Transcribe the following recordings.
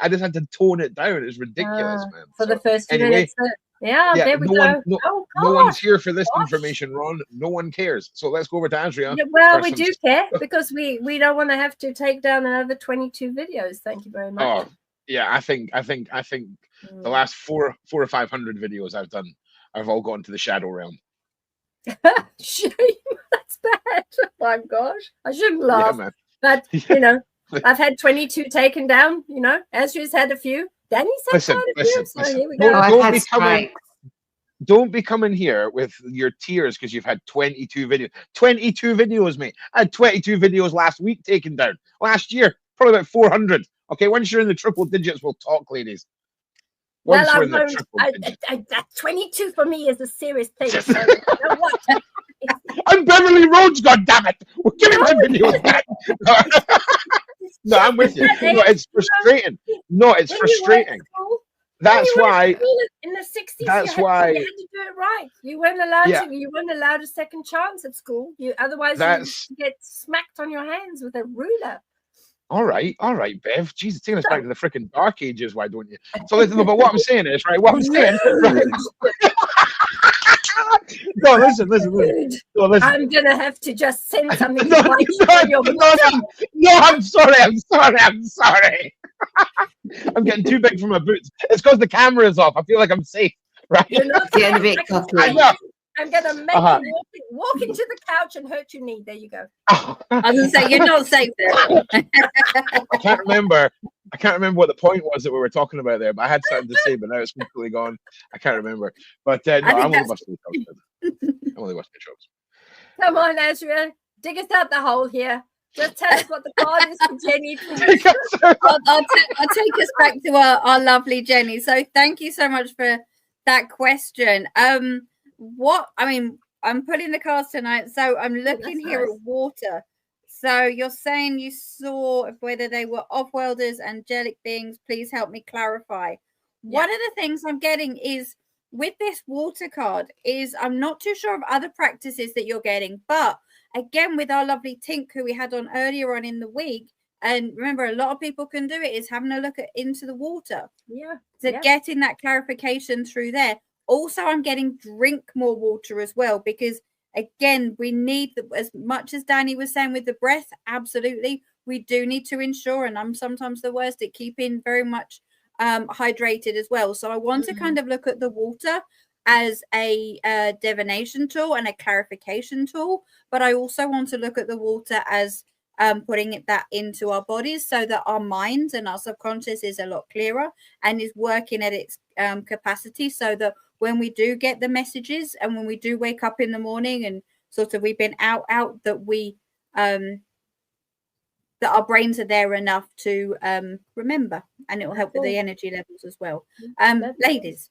I just had to tone it down. It's ridiculous, man. For the first few anyway, minutes. Yeah, there we go. No one's here for this information, Ron. No one cares. So let's go over to Andrea. Well, we do care because we don't want to have to take down another 22 videos. Thank you very much. Oh, yeah, I think the last 400 or 500 videos I've done, I've all gone to the shadow realm. Shame. That's bad. Oh my gosh. I shouldn't laugh. Yeah, but, you know, I've had 22 taken down, you know. Ezra's had a few. Danny's had quite a few. So here we go. Don't be coming here with your tears because you've had 22 videos. 22 videos, mate. I had 22 videos last week taken down. Last year, probably about 400. Okay, once you're in the triple digits, we'll talk, ladies. Once well, that 22 for me is a serious thing. So, you know what? I'm Beverli Rhodes, goddammit! Well, give me my videos back. No, I'm with you. No, it's frustrating. No, it's frustrating. That's why in the 60s you had to do it right. You weren't allowed to. You weren't allowed a second chance at school. Otherwise you get smacked on your hands with a ruler. All right, Bev. Jesus, taking us back to the freaking dark ages. Why don't you? So listen, but what I'm saying is right. What I'm saying, right? No, listen. No, listen. I'm gonna have to just send something. No, I'm sorry. I'm getting too big for my boots. It's because the camera is off. I feel like I'm safe, right? You're not getting a bit cocky. I'm gonna make you walk into the couch and hurt your knee. There you go. I was gonna say you're not safe there. I can't remember what the point was that we were talking about there, but I had something to say, but now it's completely gone. I can't remember. But no, I'm only watching the shows. Come on, Ezra, dig us out the hole here. Just tell us what the card is for Jenny. I'll take us back to our lovely Jenny. So thank you so much for that question. I'm pulling the cards tonight, so I'm looking here at water. So you're saying you saw whether they were off-worlders, angelic beings. Please help me clarify. One of the things I'm getting is with this water card is I'm not too sure of other practices that you're getting, but again, with our lovely Tink who we had on earlier on in the week, and remember, a lot of people can do it, is having a look into the water. Getting that clarification through there. Also, I'm getting drink more water as well, because again, we need as much as Danny was saying with the breath, absolutely, we do need to ensure, and I'm sometimes the worst at keeping very much hydrated as well. So I want to kind of look at the water as a divination tool and a clarification tool, but I also want to look at the water as putting that into our bodies so that our minds and our subconscious is a lot clearer and is working at its capacity, so that when we do get the messages and when we do wake up in the morning and sort of we've been out that we that our brains are there enough to remember, and it will help with the energy levels as well. Ladies.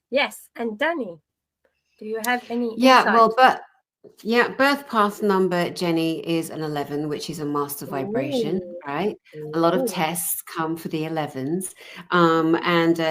Yes, and Danny, do you have any insight? Birth path number, Jenny, is an 11, which is a master vibration, right? A lot of tests come for the 11s.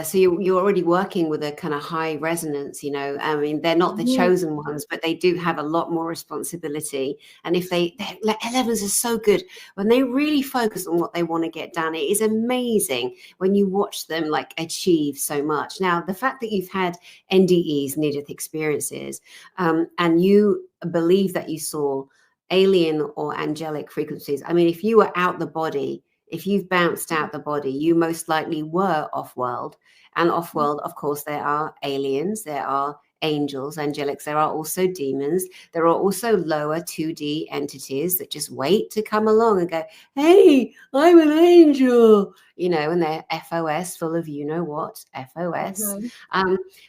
So you're already working with a kind of high resonance, you know. I mean, they're not the chosen ones, but they do have a lot more responsibility. And if they 11s are so good when they really focus on what they want to get done. It is amazing when you watch them like achieve so much. Now, the fact that you've had NDEs, near-death experiences, and you believe that you saw alien or angelic frequencies. I mean, if you were out the body, if you've bounced out the body, you most likely were off-world. And off-world, of course, there are aliens, there are angels, angelics, there are also demons. There are also lower 2D entities that just wait to come along and go, hey, I'm an angel, you know, and they're FOS, full of you know what, FOS.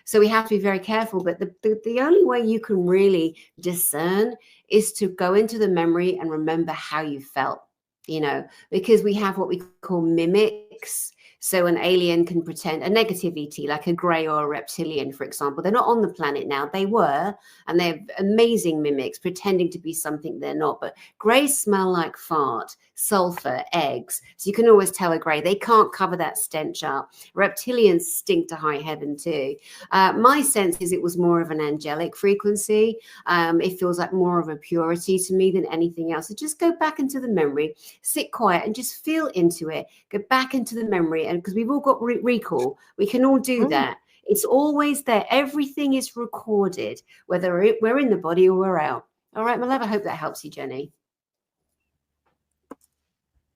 So we have to be very careful. But the only way you can really discern is to go into the memory and remember how you felt, you know, because we have what we call mimics. So an alien can pretend a negative ET, like a grey or a reptilian, for example. They're not on the planet now. They were, and they're amazing mimics, pretending to be something they're not. But greys smell like fart. sulfur, eggs. So you can always tell a grey. They can't cover that stench up. Reptilians stink to high heaven too. My sense is it was more of an angelic frequency. It feels like more of a purity to me than anything else. So just go back into the memory, sit quiet and just feel into it. Go back into the memory, and because we've all got recall, we can all do that. It's always there. Everything is recorded, whether we're in the body or we're out. All right, my love, I hope that helps you, Jenny.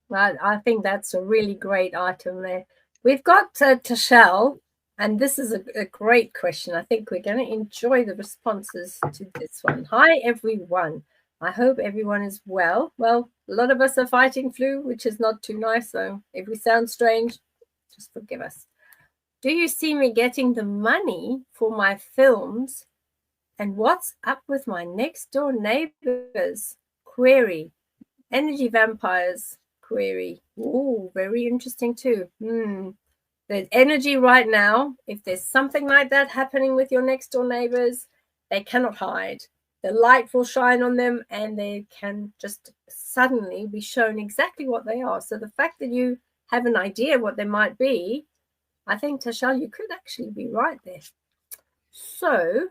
Well, I think that's a really great item there. We've got Tashelle, and this is a great question. I think we're going to enjoy the responses to this one. Hi, everyone. I hope everyone is well. Well, a lot of us are fighting flu, which is not too nice. So if we sound strange, just forgive us. Do you see me getting the money for my films? And what's up with my next door neighbors? Query. Energy vampires. Query. Oh, very interesting too. There's energy right now. If there's something like that happening with your next door neighbors, they cannot hide. The light will shine on them and they can just suddenly be shown exactly what they are. So the fact that you have an idea what they might be, I think, Tashelle, you could actually be right there. So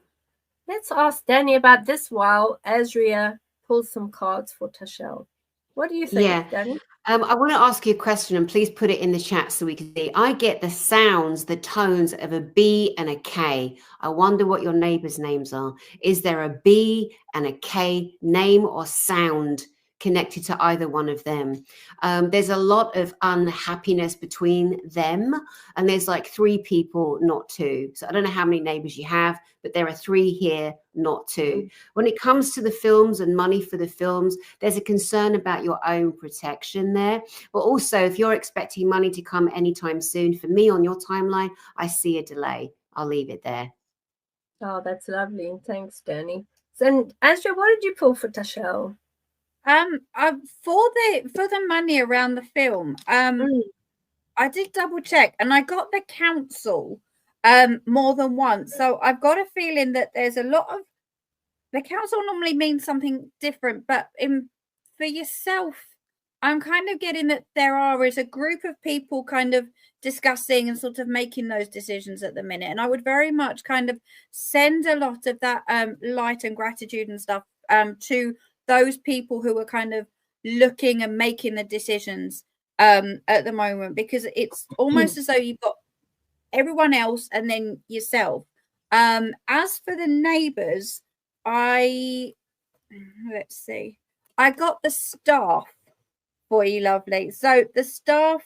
let's ask Danny about this while Azria pulls some cards for Tashelle. What do you think, Danny? I want to ask you a question, and please put it in the chat so we can see. I get the sounds, the tones of a B and a K. I wonder what your neighbors' names are. Is there a B and a K name or sound connected to either one of them? There's a lot of unhappiness between them, and there's like 3 people, not 2. So I don't know how many neighbors you have, but there are 3 here, not 2. When it comes to the films and money for the films, there's a concern about your own protection there. But also, if you're expecting money to come anytime soon, for me on your timeline, I see a delay. I'll leave it there. Oh, that's lovely. Thanks, Danny. So, Azria, what did you pull for Tashelle? For the money around the film, I did double check and I got the council more than once. So I've got a feeling that there's a lot of the council normally means something different, but for yourself, I'm kind of getting that there is a group of people kind of discussing and sort of making those decisions at the minute. And I would very much kind of send a lot of that light and gratitude and stuff to those people who are kind of looking and making the decisions at the moment, because it's almost as though you've got everyone else and then yourself. As for the neighbors, let's see, I got the staff for you, lovely. So the staff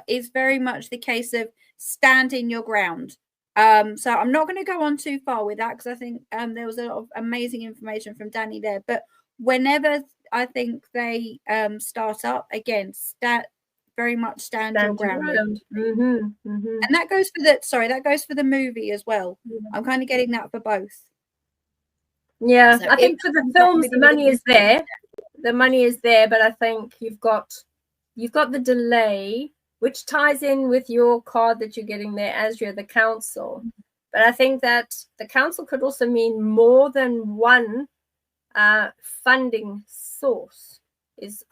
is very much the case of standing your ground. So I'm not going to go on too far with that because I think there was a lot of amazing information from Danny there. But whenever I think they start up again, very much stand your ground. And that goes for that goes for the movie as well. I'm kind of getting that for both. Yeah, so I think for the films, the money is there. The money is there, but I think you've got the delay, which ties in with your card that you're getting there, Azria, the council. But I think that the council could also mean more than one funding source.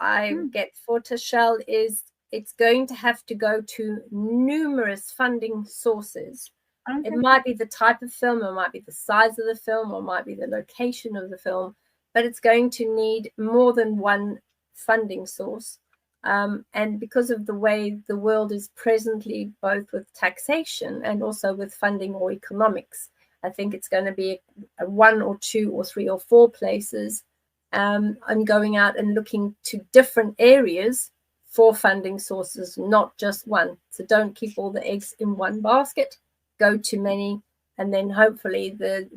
I get for Tashelle is it's going to have to go to numerous funding sources. Okay. It might be the type of film, it might be the size of the film, or it might be the location of the film, but it's going to need more than one funding source. And because of the way the world is presently, both with taxation and also with funding or economics, I think it's going to be a 1 or 2 or 3 or 4 places. I'm going out and looking to different areas for funding sources, not just one. So don't keep all the eggs in one basket. Go to many, and then hopefully the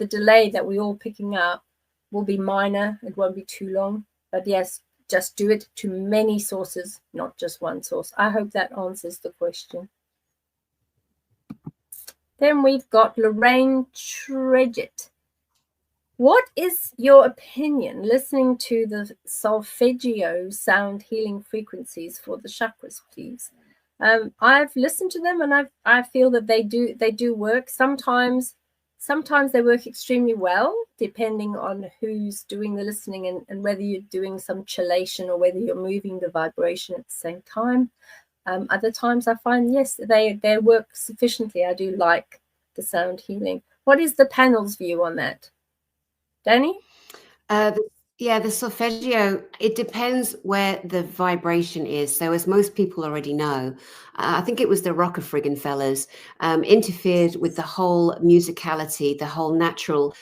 delay that we're all picking up will be minor. It won't be too long. But yes, just do it to many sources, not just one source. I hope that answers the question. Then we've got Lorraine Tredget. What is your opinion listening to the solfeggio sound healing frequencies for the chakras, please? I've listened to them and I feel that they do work. Sometimes Sometimes they work extremely well, depending on who's doing the listening and whether you're doing some chelation or whether you're moving the vibration at the same time. Other times I find, yes, they work sufficiently. I do like the sound healing. What is the panel's view on that? Danny? Yeah, the solfeggio, it depends where the vibration is. So as most people already know, I think it was the Rockefeller fellas interfered with the whole musicality, the whole natural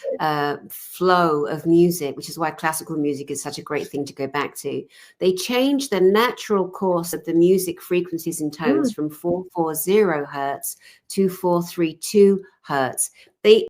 flow of music, which is why classical music is such a great thing to go back to. They changed the natural course of the music frequencies and tones from 440 hertz to 432 hertz. They